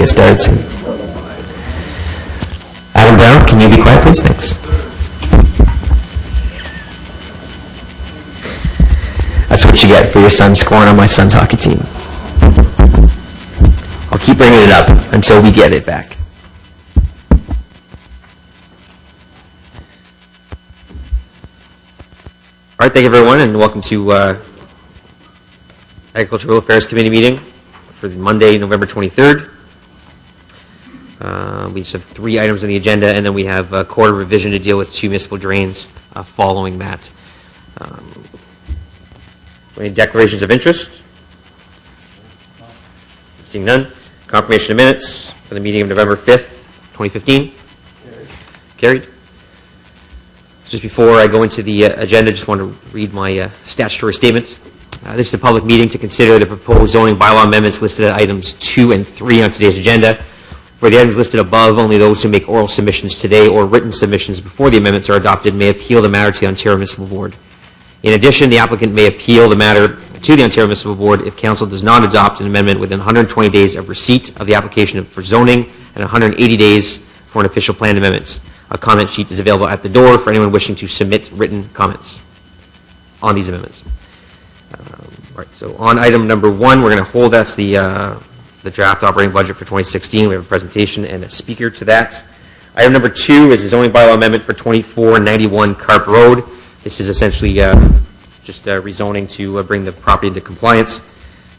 get started soon. Adam Brown, can you be quiet, please? Thanks. That's what you get for your son scoring on my son's hockey team. I'll keep bringing it up until we get it back. All right, thank you, everyone, and welcome to Agricultural Affairs Committee meeting for Monday, November 23rd. We just have 3 items on the agenda, and then we have a quarter revision to deal with 2 municipal drains following that. Any declarations of interest? Seeing none. Confirmation of minutes for the meeting of November 5th, 2015. Carried. Just before I go into the agenda, I just want to read my statutory statement. This is a public meeting to consider the proposed zoning bylaw amendments listed at items 2 and 3 on today's agenda. For the items listed above, only those who make oral submissions today or written submissions before the amendments are adopted may appeal the matter to the Ontario Municipal Board. In addition, the applicant may appeal the matter to the Ontario Municipal Board if Council does not adopt an amendment within 120 days of receipt of the application for zoning and 180 days for an official plan amendments. A comment sheet is available at the door for anyone wishing to submit written comments on these amendments. All right, so on item number 1, we're going to hold that's the draft operating budget for 2016. We have a presentation and a speaker to that. Item number 2 is the zoning bylaw amendment for 2491 Carp Road. This is essentially just rezoning to bring the property into compliance.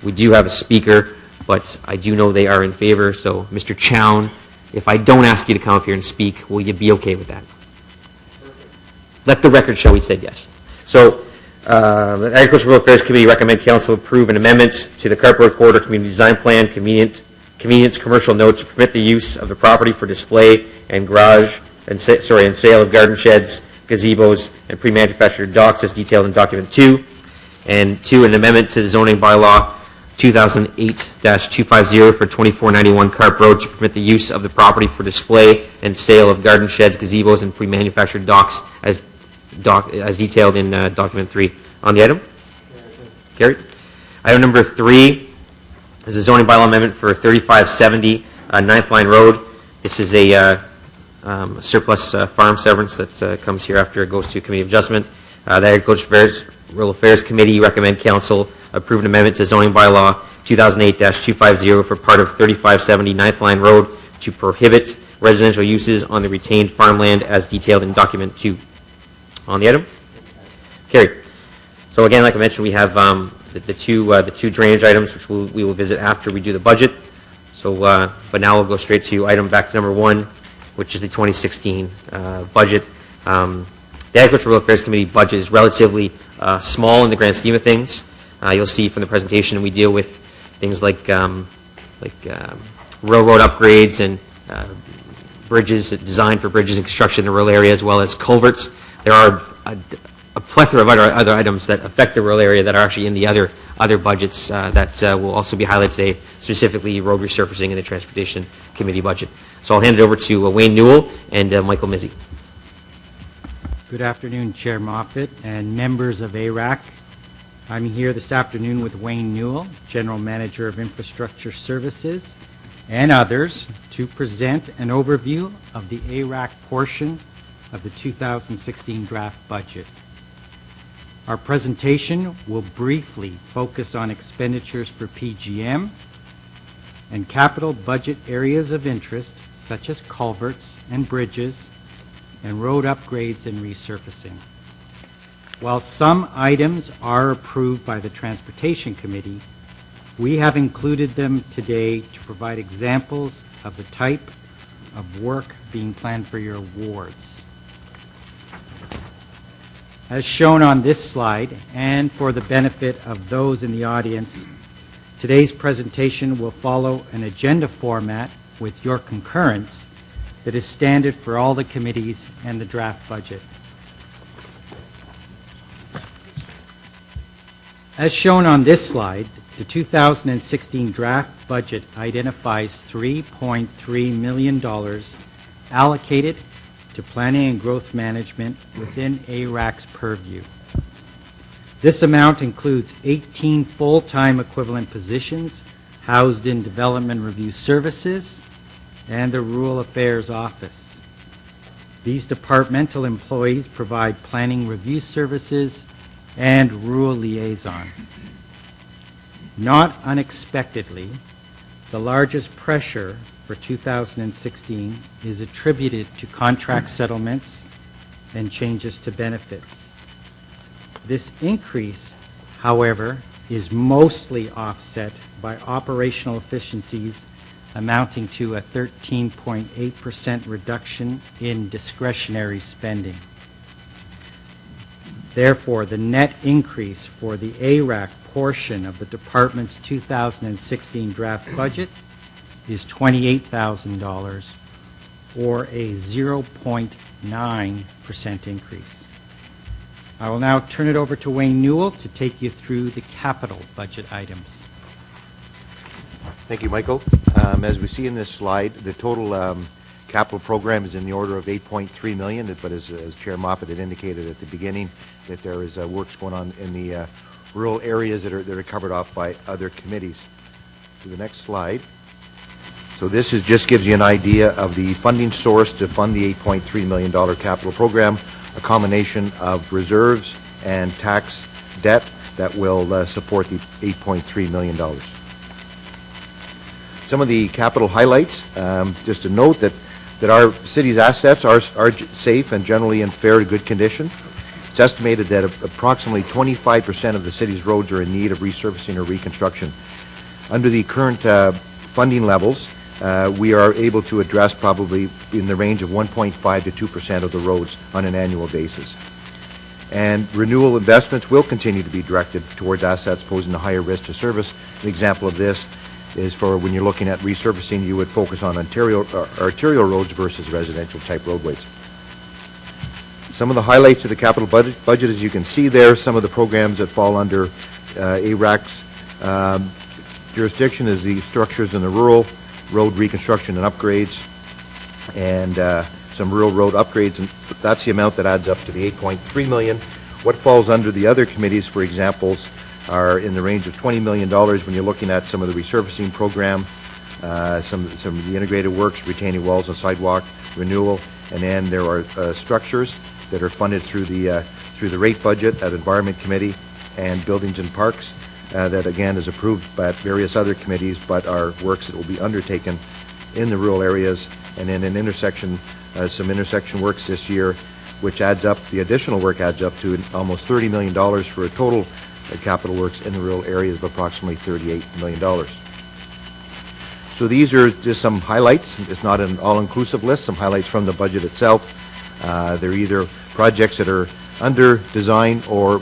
We do have a speaker, but I do know they are in favor. So, Mr. Chown, if I don't ask you to come up here and speak, will you be okay with that? Let the record show he said yes. So, the Agricultural Affairs Committee recommend Council approve an amendment to the Carp Road Corridor Community Design Plan Convenience Commercial Note to permit the use of the property for display and sale of garden sheds, gazebos, and pre-manufactured docks as detailed in document 2. And 2, an amendment to the zoning bylaw 2008-250 for 2491 Carp Road to permit the use of the property for display and sale of garden sheds, gazebos, and pre-manufactured docks as detailed in document 3. On the item? Carried. Item number 3 is a zoning bylaw amendment for 3570 Ninth Line Road. This is a surplus farm severance that comes here after it goes to Committee of Adjustment. The Agricultural Affairs Committee recommend Council approve an amendment to zoning bylaw 2008-250 for part of 3570 Ninth Line Road to prohibit residential uses on the retained farmland as detailed in document 2. On the item? Carried. So again, like I mentioned, we have the two drainage items, which we will visit after we do the budget. So, but now we'll go straight to back to number 1, which is the 2016 budget. The Agricultural Affairs Committee budget is relatively small in the grand scheme of things. You'll see from the presentation we deal with things like railroad upgrades and bridges, design for bridges and construction in the rural area, as well as culverts. There are a plethora of other items that affect the rural area that are actually in the other budgets that will also be highlighted today, specifically road resurfacing and the Transportation Committee budget. So I'll hand it over to Wayne Newell and Michael Mizzi. Good afternoon, Chair Moffat and members of ARAC. I'm here this afternoon with Wayne Newell, General Manager of Infrastructure Services, and others to present an overview of the ARAC portion of the 2016 draft budget. Our presentation will briefly focus on expenditures for PGM and capital budget areas of interest such as culverts and bridges and road upgrades and resurfacing. While some items are approved by the Transportation Committee, we have included them today to provide examples of the type of work being planned for your awards. As shown on this slide, and for the benefit of those in the audience, today's presentation will follow an agenda format with your concurrence that is standard for all the committees and the draft budget. As shown on this slide, the 2016 draft budget identifies $3.3 million allocated to planning and growth management within ARAC's purview. This amount includes 18 full-time equivalent positions Housed in Development Review Services, and the Rural Affairs Office. These departmental employees provide planning review services and rural liaison. Not unexpectedly, the largest pressure for 2016 is attributed to contract settlements and changes to benefits. This increase, however, is mostly offset by operational efficiencies amounting to a 13.8% reduction in discretionary spending. Therefore, the net increase for the ARAC portion of the department's 2016 draft budget is $28,000, or a 0.9% increase. I will now turn it over to Wayne Newell to take you through the capital budget items. Thank you, Michael. As we see in this slide, the total capital program is in the order of $8.3 million, but as Chair Moffat had indicated at the beginning, that there is works going on in the rural areas that are covered off by other committees. To the next slide. So this just gives you an idea of the funding source to fund the $8.3 million capital program, a combination of reserves and tax debt that will support the $8.3 million. Some of the capital highlights, just to note that our city's assets are safe and generally in fair to good condition. It's estimated that approximately 25% of the city's roads are in need of resurfacing or reconstruction. Under the current funding levels, we are able to address probably in the range of 1.5 to 2% of the roads on an annual basis. And renewal investments will continue to be directed towards assets posing a higher risk to service. An example of this is for when you're looking at resurfacing, you would focus on arterial roads versus residential type roadways. Some of the highlights of the capital budget, as you can see there, some of the programs that fall under ARAC's jurisdiction is the structures in the rural, road reconstruction and upgrades, and some rural road upgrades, and that's the amount that adds up to the $8.3 million. What falls under the other committees, for examples, are in the range of $20 million when you're looking at some of the resurfacing program, some of the integrated works, retaining walls and sidewalk renewal, and then there are structures that are funded through the rate budget at Environment Committee and Buildings and Parks that again is approved by various other committees, but are works that will be undertaken in the rural areas, and then an intersection, some intersection works this year, which adds up, the additional work adds up to almost $30 million for a total capital works in the rural areas of approximately $38 million. So these are just some highlights. It's not an all-inclusive list, some highlights from the budget itself. They're either projects that are under design or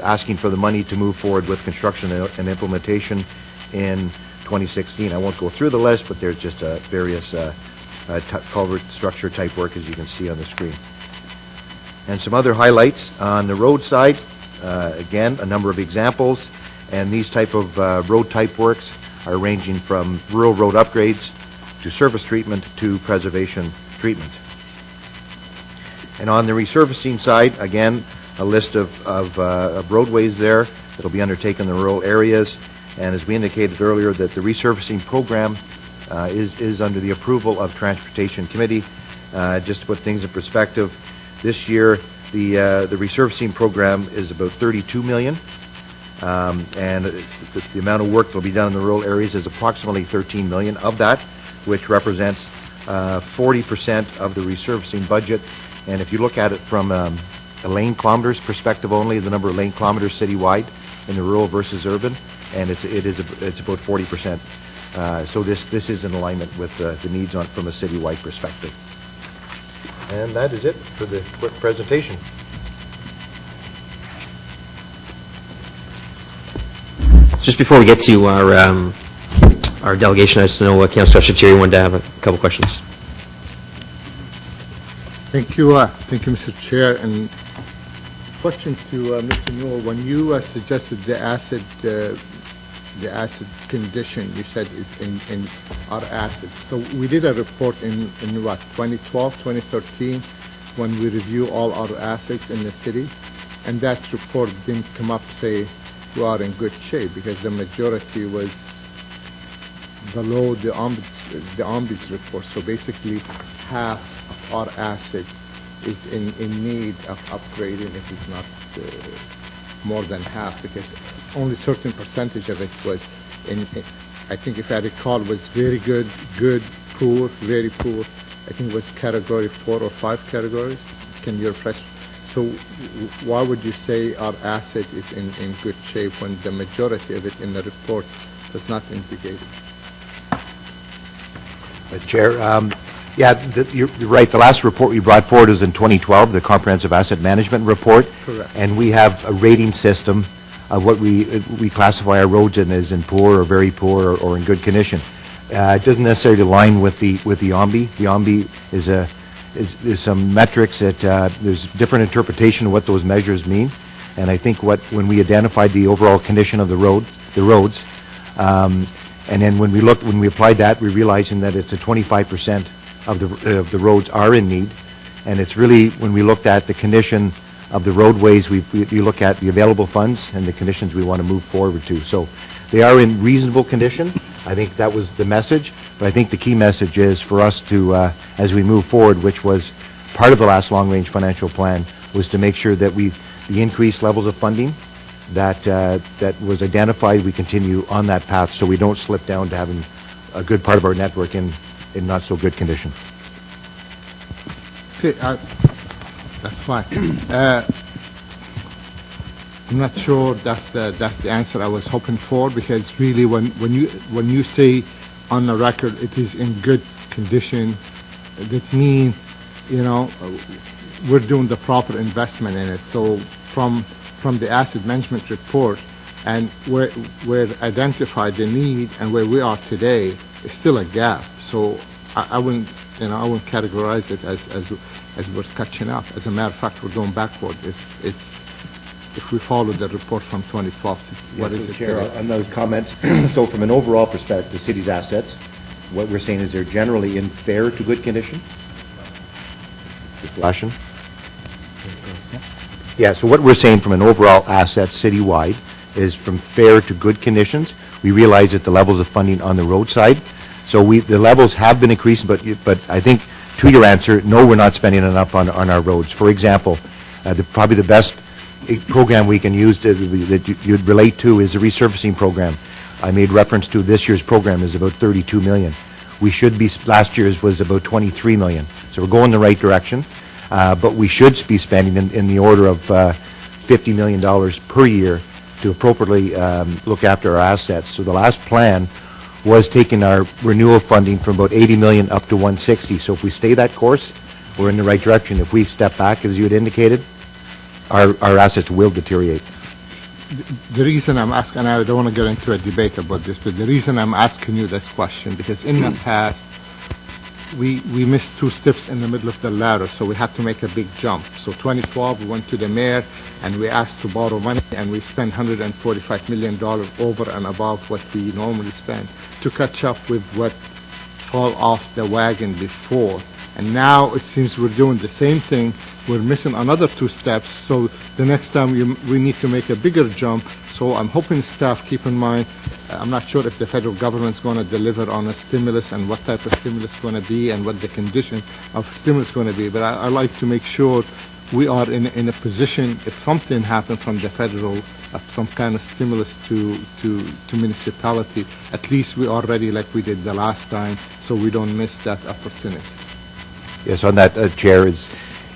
asking for the money to move forward with construction and implementation in 2016. I won't go through the list, but there's just various culvert structure type work, as you can see on the screen. And some other highlights on the road side. Again, a number of examples, and these type of road type works are ranging from rural road upgrades to surface treatment to preservation treatment. And on the resurfacing side, again, a list of roadways there that will be undertaken in the rural areas. And as we indicated earlier, that the resurfacing program is under the approval of Transportation Committee. Just to put things in perspective, this year the resurfacing program is about $32 million, and the amount of work that will be done in the rural areas is approximately $13 million of that, which represents 40% of the resurfacing budget. And if you look at it from a lane kilometers perspective only, the number of lane kilometers citywide in the rural versus urban, and it's about 40%. So this is in alignment with the needs from a citywide perspective. And that is it for the quick presentation. Just before we get to our delegation, I just know Councillor Chartier wanted to have a couple questions. Thank you, Mr. Chair. And question to Mr. Newell: when you suggested the acid condition, you said is in our assets. So we did a report in what, 2012, 2013, when we review all our assets in the city, and that report didn't come up say you are in good shape, because the majority was below the OMBI's report. So basically, half of our asset is in need of upgrading, if it's not more than half, because only certain percentage of it was I think if I recall, was very good, poor, very poor. I think it was category 4 or 5 categories. Can you refresh? So why would you say our asset is in good shape when the majority of it in the report does not indicate it? Chair, you're right. The last report we brought forward was in 2012, the Comprehensive Asset Management Report. Correct. And we have a rating system of what we classify our roads in as in poor or very poor or in good condition. It doesn't necessarily align with the OMBI. The OMBI is some metrics that there's different interpretation of what those measures mean. And I think when we identified the overall condition of the roads, and then when we applied that, we realizing that it's 25% of the roads are in need, and it's really when we looked at the condition of the roadways, we look at the available funds and the conditions we want to move forward to. So they are in reasonable condition. I think that was the message, but I think the key message is for us to, as we move forward, which was part of the last long-range financial plan, was to make sure that the increased levels of funding that was identified, we continue on that path so we don't slip down to having a good part of our network in not so good condition. Okay, that's fine. I'm not sure that's the answer I was hoping for, because really when you say on the record it is in good condition, that means we're doing the proper investment in it. So from the asset management report and where identified the need and where we are today is still a gap. So I wouldn't categorize it as we're catching up. As a matter of fact, we're going backward if we follow the report from 2012. What is it Chair, today? on those comments, so from an overall perspective, the city's assets, what we're saying is they're generally in fair to good condition. Flashing. Yeah, so what we're saying from an overall asset citywide is from fair to good conditions. We realize that the levels of funding on the roadside, so the levels have been increasing, but I think to your answer, no, we're not spending enough on our roads. For example, probably the best program we can use that you'd relate to is the resurfacing program. I made reference to this year's program is about $32 million. We should be, last year's was about $23 million. So we're going the right direction, but we should be spending in the order of $50 million per year to appropriately look after our assets. So the last plan was taking our renewal funding from about 80 million up to 160. So if we stay that course, we're in the right direction. If we step back, as you had indicated, our assets will deteriorate. The reason I'm asking, and I don't want to get into a debate about this, but the reason I'm asking you this question, because in the past, we missed 2 steps in the middle of the ladder, so we had to make a big jump. So 2012, we went to the mayor, and we asked to borrow money, and we spent $145 million over and above what we normally spend to catch up with what fall off the wagon before. And now it seems we're doing the same thing. We're missing another 2 steps, so the next time we need to make a bigger jump. So I'm hoping staff keep in mind, I'm not sure if the federal government's going to deliver on a stimulus and what type of stimulus is going to be and what the condition of stimulus is going to be, but I like to make sure we are in a position, if something happens from the federal, some kind of stimulus to municipality, at least we are ready like we did the last time, so we don't miss that opportunity. Yes, on that, Chair,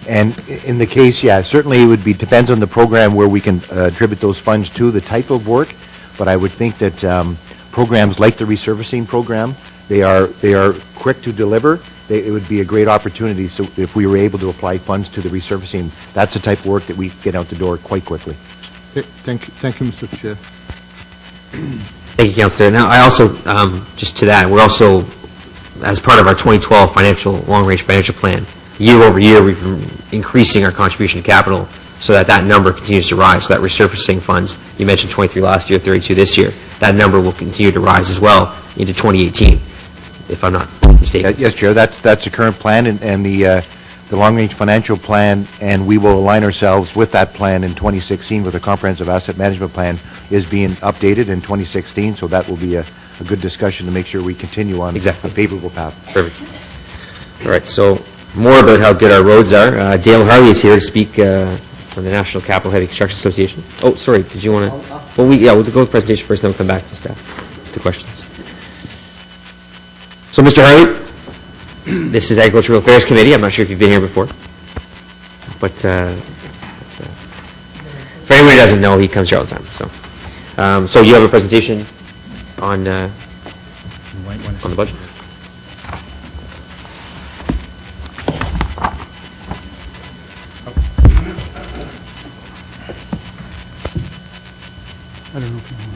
and in the case, yeah, certainly it would be, depends on the program where we can attribute those funds to, the type of work, but I would think that programs like the resurfacing program, they are quick to deliver. It would be a great opportunity, so if we were able to apply funds to the resurfacing, that's the type of work that we get out the door quite quickly. Okay, thank you, Mr. Chair. Thank you, Councillor. Now, I also, just to that, we're also, as part of our 2012 long-range financial plan, year over year, we've been increasing our contribution to capital so that number continues to rise. So that resurfacing funds, you mentioned 23 last year, 32 this year, that number will continue to rise as well into 2018, if I'm not mistaken. Yes, Chair, that's the current plan and the long-range financial plan, and we will align ourselves with that plan in 2016 with the comprehensive asset management plan is being updated in 2016, so that will be a a good discussion to make sure we continue on Exactly. a favorable path. Perfect. All right, so more about how good our roads are. Dale Harley is here to speak from the National Capital Heavy Construction Association. Oh, sorry, did you want to? Well, we'll go with the presentation first, then we'll come back to staff, to questions. So, Mr. Harley, this is Agricultural Affairs Committee. I'm not sure if you've been here before, but for anyone who doesn't know, he comes here all the time. So you have a presentation on the budget? I don't know if you want.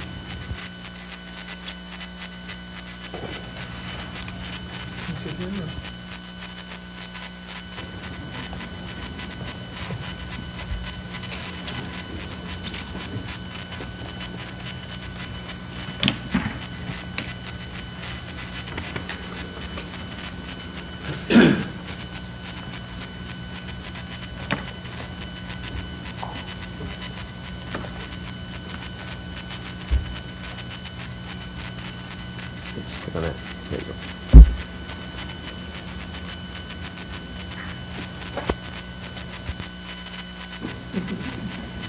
Click on that. There you go.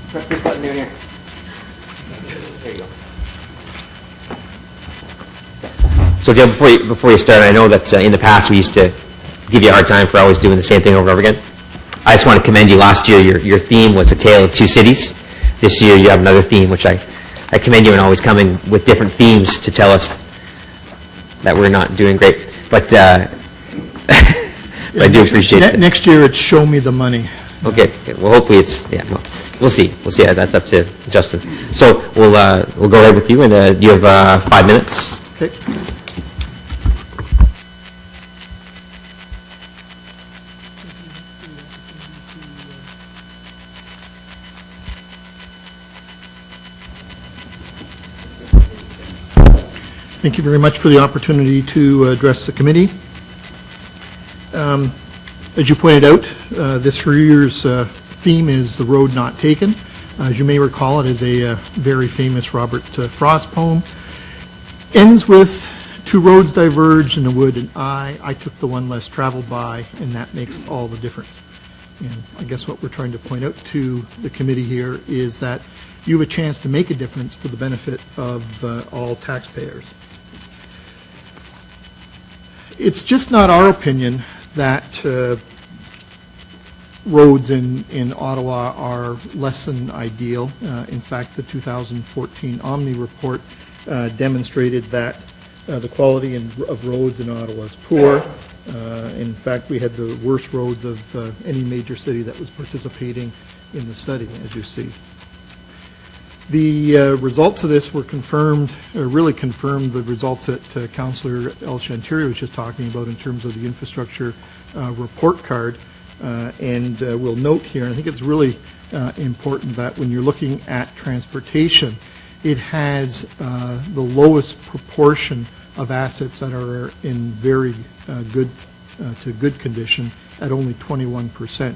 Press this button down here. There you go. So, Dale, before you start, I know that in the past we used to give you a hard time for always doing the same thing over and over again. I just want to commend you. Last year, your theme was A Tale of Two Cities. This year, you have another theme, which I commend you in always coming with different themes to tell us that we're not doing great. But I do appreciate it. Next year, it's show me the money. Okay. Well, hopefully it's, well, we'll see. We'll see. That's up to Justin. So we'll go ahead with you, and you have 5 minutes. Okay. Thank you very much for the opportunity to address the committee. As you pointed out, this year's theme is The Road Not Taken. As you may recall, it is a very famous Robert Frost poem. Ends with, two roads diverge in the wood, and I took the one less traveled by, and that makes all the difference. And I guess what we're trying to point out to the committee here is that you have a chance to make a difference for the benefit of all taxpayers. It's just not our opinion that roads in Ottawa are less than ideal. In fact, the 2014 Omni report demonstrated that the quality of roads in Ottawa is poor. In fact, we had the worst roads of any major city that was participating in the study, as you see. The results of this were confirmed, really confirmed the results that Councillor El Chantieri was just talking about in terms of the infrastructure report card. And we'll note here, and I think it's really important that when you're looking at transportation, it has the lowest proportion of assets that are in very good to good condition at only 21%.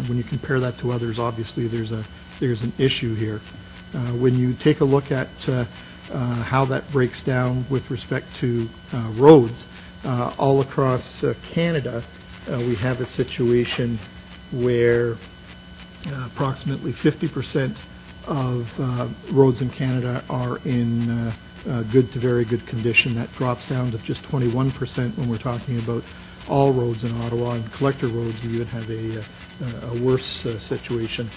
When you compare that to others, obviously there's an issue here. When you take a look at how that breaks down with respect to roads, all across Canada, we have a situation where approximately 50% of roads in Canada are in good to very good condition. That drops down to just 21% when we're talking about all roads in Ottawa, and collector roads we even have a worse situation.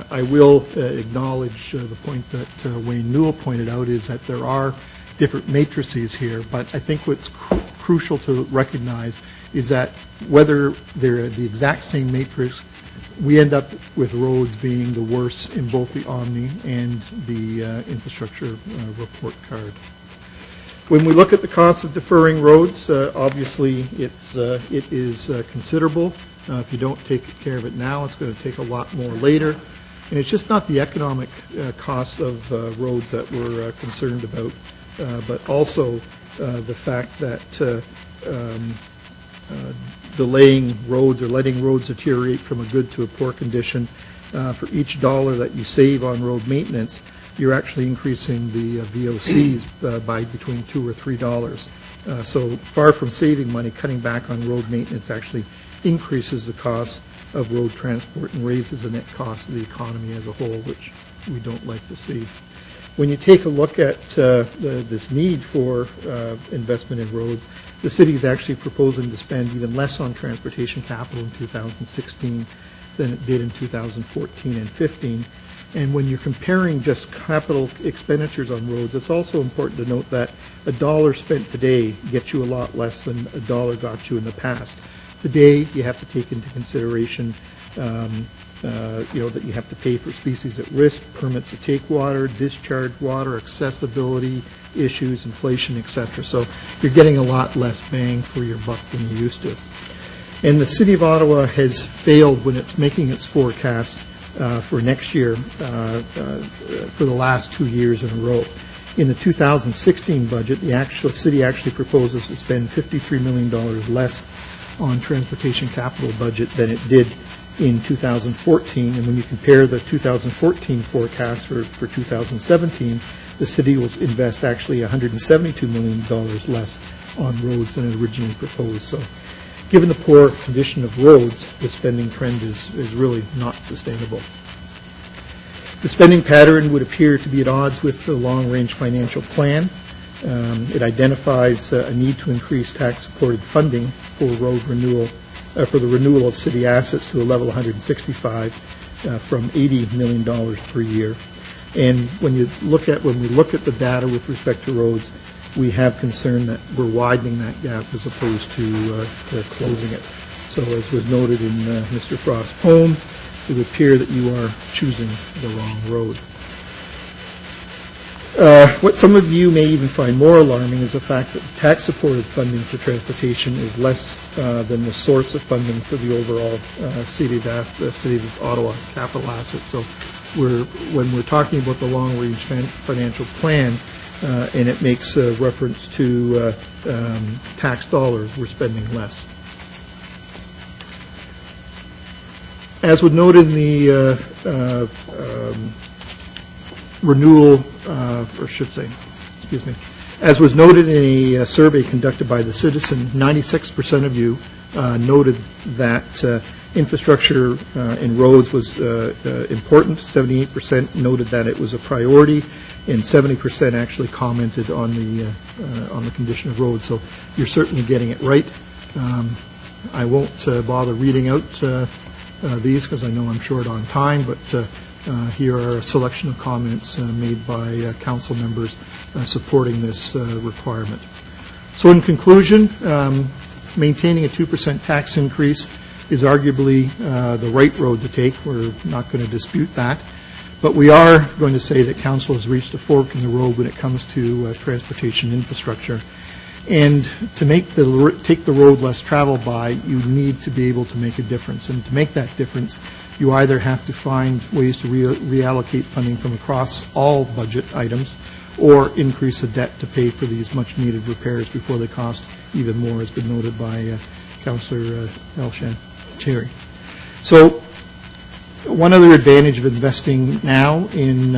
I will acknowledge the point that Wayne Newell pointed out, is that there are different matrices here, but I think what's crucial to recognize is that whether they're the exact same matrix, we end up with roads being the worst in both the Omni and the infrastructure report card. When we look at the cost of deferring roads, obviously it is considerable. If you don't take care of it now, it's going to take a lot more later. And it's just not the economic cost of roads that we're concerned about, but also the fact that delaying roads or letting roads deteriorate from a good to a poor condition, for each dollar that you save on road maintenance, you're actually increasing the VOCs by between $2 or $3. So far from saving money, cutting back on road maintenance actually increases the cost of road transport and raises the net cost of the economy as a whole, which we don't like to see. When you take a look at this need for investment in roads, the city is actually proposing to spend even less on transportation capital in 2016 than it did in 2014 and 15. And when you're comparing just capital expenditures on roads, it's also important to note that a dollar spent today gets you a lot less than a dollar got you in the past. Today, you have to take into consideration that you have to pay for species at risk, permits to take water, discharge water, accessibility issues, inflation, etc. So you're getting a lot less bang for your buck than you used to. And the City of Ottawa has failed when it's making its forecast for next year for the last 2 years in a row. In the 2016 budget, the city actually proposes to spend $53 million less on transportation capital budget than it did in 2014, and when you compare the 2014 forecast for 2017, the city will invest actually $172 million less on roads than it originally proposed. So given the poor condition of roads, the spending trend is really not sustainable. The spending pattern would appear to be at odds with the long-range financial plan. It identifies a need to increase tax-supported funding for road renewal, for the renewal of city assets to a level 165 from $80 million per year. And when we look at the data with respect to roads, we have concern that we're widening that gap as opposed to closing it. So as was noted in Mr. Frost's poem, it would appear that you are choosing the wrong road. What some of you may even find more alarming is the fact that the tax-supported funding for transportation is less than the source of funding for the overall City of Ottawa capital assets. So when we're talking about the long-range financial plan, and it makes reference to tax dollars, we're spending less. As was noted in the renewal, as was noted in a survey conducted by the Citizen, 96% of you noted that infrastructure in roads was important. 78% noted that it was a priority, and 70% actually commented on the condition of roads. So you're certainly getting it right. I won't bother reading out these because I know I'm short on time, but here are a selection of comments made by council members supporting this requirement. So in conclusion, maintaining a 2% tax increase is arguably the right road to take. We're not going to dispute that. But we are going to say that council has reached a fork in the road when it comes to transportation infrastructure. And to take the road less traveled by, you need to be able to make a difference. And to make that difference, you either have to find ways to reallocate funding from across all budget items or increase the debt to pay for these much-needed repairs before they cost even more, as been noted by Councillor El-Shantari. So one other advantage of investing now in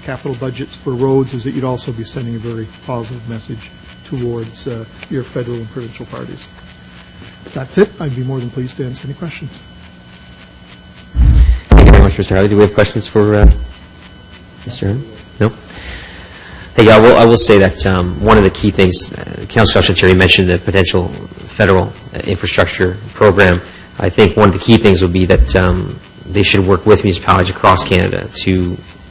capital budgets for roads is that you'd also be sending a very positive message towards your federal and provincial parties. That's it. I'd be more than pleased to answer any questions. Thank you very much, Mr. Harley. Do we have questions for Mr. Hearn? No? Hey, I will say that one of the key things, Councillor El-Shantari mentioned the potential federal infrastructure program. I think one of the key things will be that they should work with municipalities across Canada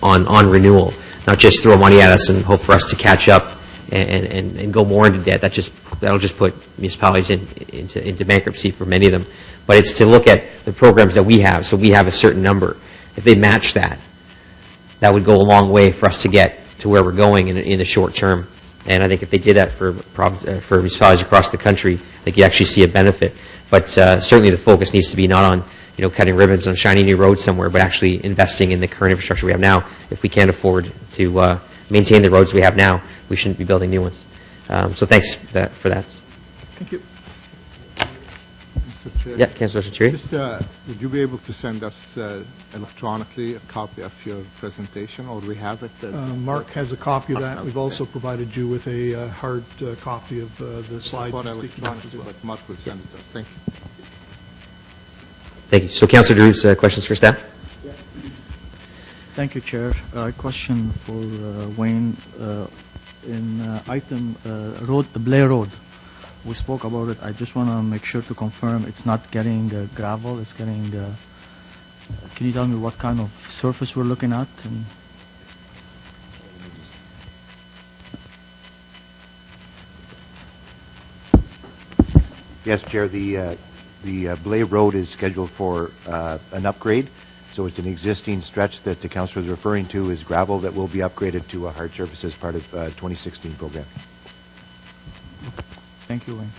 on renewal, not just throw money at us and hope for us to catch up and go more into debt. That'll just put municipalities into bankruptcy for many of them. But it's to look at the programs that we have. So we have a certain number. If they match that, that would go a long way for us to get to where we're going in the short term. And I think if they did that for municipalities across the country, I think you actually see a benefit. But certainly the focus needs to be not on cutting ribbons on a shiny new road somewhere, but actually investing in the current infrastructure we have now. If we can't afford to maintain the roads we have now, we shouldn't be building new ones. So thanks for that. Thank you. Mr. Chair. Yeah, Councillor Chantiri. Just, would you be able to send us electronically a copy of your presentation, or we have it? Mark has a copy of that. We've also provided you with a hard copy of the slides For and speaking notes as electronically, well. but Mark will send it to us. Thank you. Thank you. So, Councillor Drews, questions for staff? Thank you, Chair. Question for Wayne. In item Blair Road, we spoke about it. I just want to make sure to confirm it's not getting gravel, it's getting... can you tell me what kind of surface we're looking at? And Yes, Chair, the Blay Road is scheduled for an upgrade, so it's an existing stretch that the councillor is referring to is gravel that will be upgraded to a hard surface as part of 2016 program. thank you, Wayne.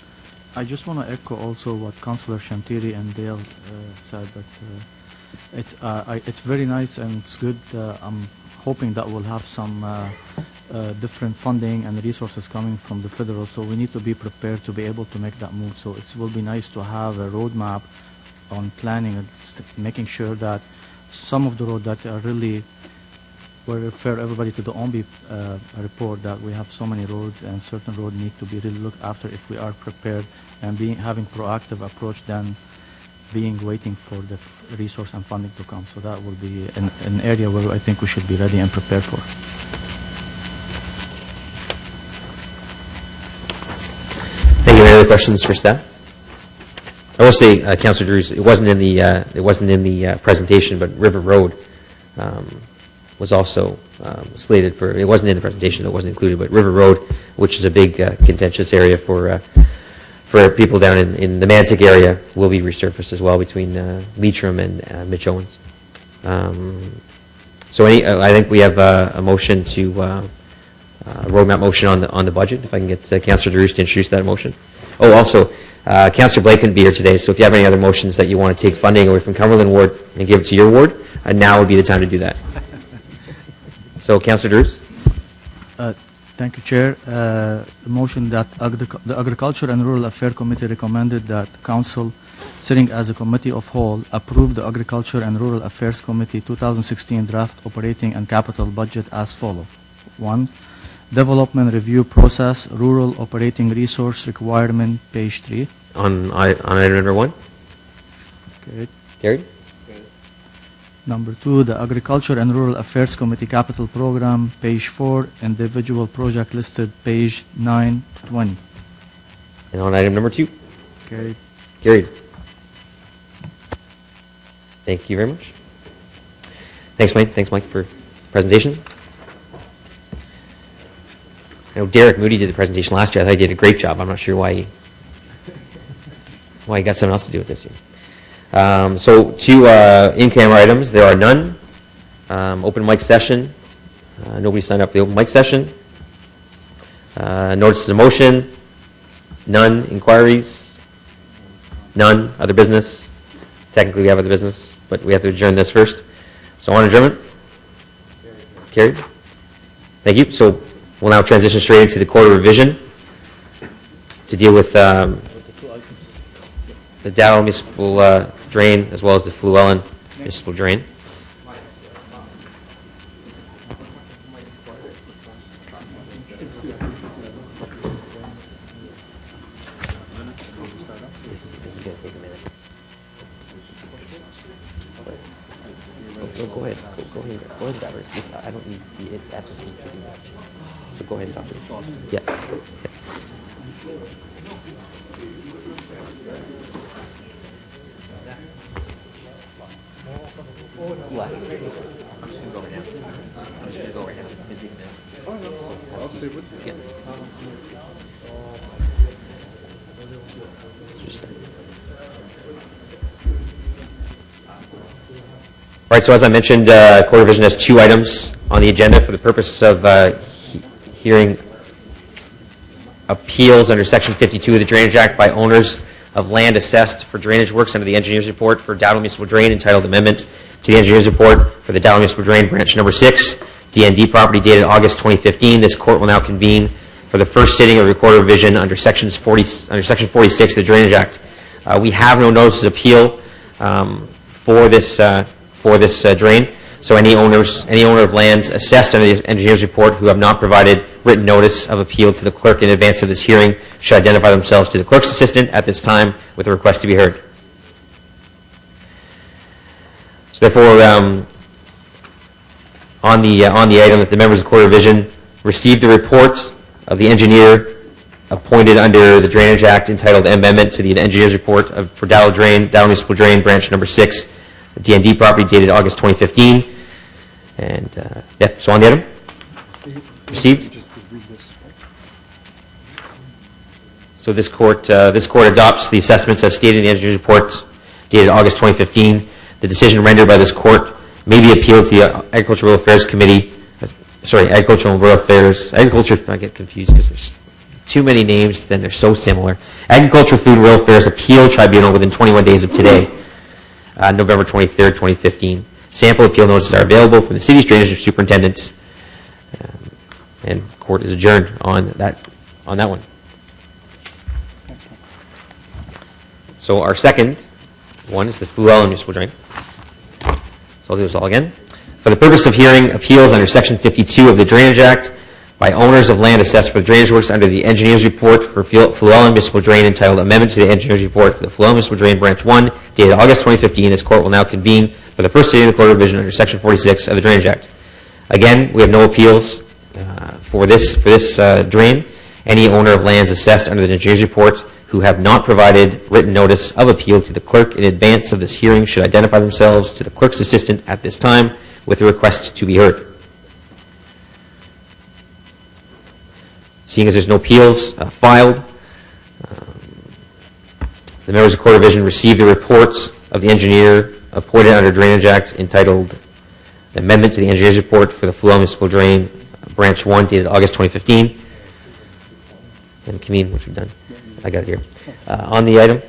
I just want to echo also what Councillor Shantiri and Dale said, that it's very nice and it's good. I'm hoping that we'll have some different funding and resources coming from the federal, so we need to be prepared to be able to make that move. So it will be nice to have a roadmap on planning and making sure that some of the roads that are really, we refer everybody to the OMBI report, that we have so many roads and certain roads need to be really looked after if we are prepared and having proactive approach than waiting for the resource and funding to come. So that will be an area where I think we should be ready and prepared for. Thank you. Any other questions for staff? I will say, Councillor Drews, it wasn't in the presentation, but River Road was also slated for. It wasn't in the presentation; it wasn't included. But River Road, which is a big contentious area for people down in the Mantic area, will be resurfaced as well between Leitrim and Mitch Owens. So, I think we have a motion to a roadmap motion on the budget. If I can get Councillor Drews to introduce that motion. Oh, also. Councillor Blake couldn't be here today, so if you have any other motions that you want to take funding away from Cumberland Ward and give it to your ward, now would be the time to do that. So, Councillor Drews? Thank you, Chair. The motion that the Agriculture and Rural Affairs Committee recommended that Council, sitting as a committee of whole, approve the Agriculture and Rural Affairs Committee 2016 draft operating and capital budget as follows. 1. Development review process, rural operating resource requirement, page 3. On item number 1? Okay. Carried? Number 2, the Agriculture and Rural Affairs Committee capital program, page 4, individual project listed, page 9, 20. And on item number 2? Okay. Carried. Thank you very much. Thanks, Mike. Thanks, Mike, for the presentation. I know Derek Moody did the presentation last year. I thought he did a great job. I'm not sure why he got something else to do with this year. So, 2 in-camera items. There are none. Open mic session. Nobody signed up for the open mic session. Notices of motion. None. Inquiries. None. Other business. Technically, we have other business, but we have to adjourn this first. So, on adjournment. Carried. Thank you. So, we'll now transition straight into the quarter revision to deal with the Dow municipal drain as well as the Fluellen municipal drain. Go ahead. Go ahead, Robert. I don't need the access to do that. So go ahead and talk to him. Yeah. What? I'm just going to go right now. I'm just going to go right now. It's going to take a minute. Yeah. Just All right, so as I mentioned, Quarter Revision has 2 items on the agenda for the purpose of hearing appeals under Section 52 of the Drainage Act by owners of land assessed for drainage works under the engineer's report for Dowdle Municipal Drain, entitled Amendment to the Engineer's Report for the Dowdle Municipal Drain, branch number 6, DND property, dated August 2015. This court will now convene for the first sitting of the Quarter Revision under Section 46 of the Drainage Act. We have no notice of appeal for this drain. So any owner of lands assessed under the engineer's report who have not provided written notice of appeal to the clerk in advance of this hearing should identify themselves to the clerk's assistant at this time with a request to be heard. So therefore, on the item that the members of the Court of Revision received the report of the engineer appointed under the Drainage Act entitled Amendment to the Engineer's Report for Dowell Municipal Drain, Branch Number 6, the DND property dated August 2015. And, so on the item? Received? So this court adopts the assessments as stated in the engineer's report dated August 2015. The decision rendered by this court may be appealed to the Agricultural Affairs Committee, Agricultural and Rural Affairs, Agriculture, I get confused because there's too many names, then they're so similar. Agriculture, Food, and Rural Affairs Appeal Tribunal within 21 days of today, November 23rd, 2015. Sample appeal notices are available from the city's drainage superintendent, and court is adjourned on that one. So our second one is the Fluellen Municipal Drain. So I'll do this all again. For the purpose of hearing appeals under Section 52 of the Drainage Act by owners of land assessed for drainage works under the engineer's report for Fluellen Municipal Drain entitled Amendment to the Engineer's Report for the Fluellen Municipal Drain Branch 1 dated August 2015, this court will now convene for the first sitting of the Court of Revision under Section 46 of the Drainage Act. Again, we have no appeals for this drain. Any owner of lands assessed under the engineer's report who have not provided written notice of appeal to the clerk in advance of this hearing should identify themselves to the clerk's assistant at this time with a request to be heard. Seeing as there's no appeals filed, the members of the Court of Revision received the reports of the engineer appointed under Drainage Act entitled Amendment to the Engineer's Report for the Fluellen Municipal Drain, Branch 1, dated August 2015. And Kameen, what you've done. I got it here. On the item,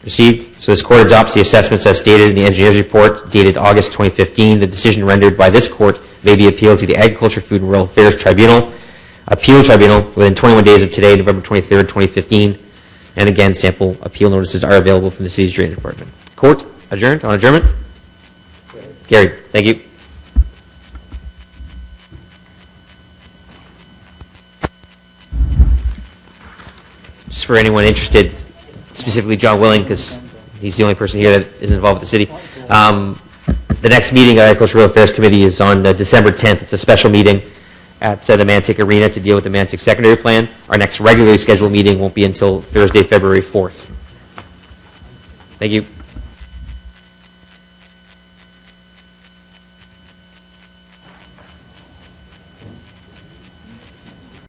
received. So this court adopts the assessments as stated in the engineer's report dated August 2015. The decision rendered by this court may be appealed to the Agriculture, Food, and Rural Affairs Tribunal, Appeal Tribunal, within 21 days of today, November 23rd, 2015. And again, sample appeal notices are available from the city's drainage department. Court adjourned on adjournment. Carried. Thank you. Just for anyone interested, specifically John Willing, because he's the only person here that is involved with the city. The next meeting of the Agricultural Affairs Committee is on December 10th. It's a special meeting at the Mantic Arena to deal with the Mantic Secondary Plan. Our next regularly scheduled meeting won't be until Thursday, February 4th. Thank you.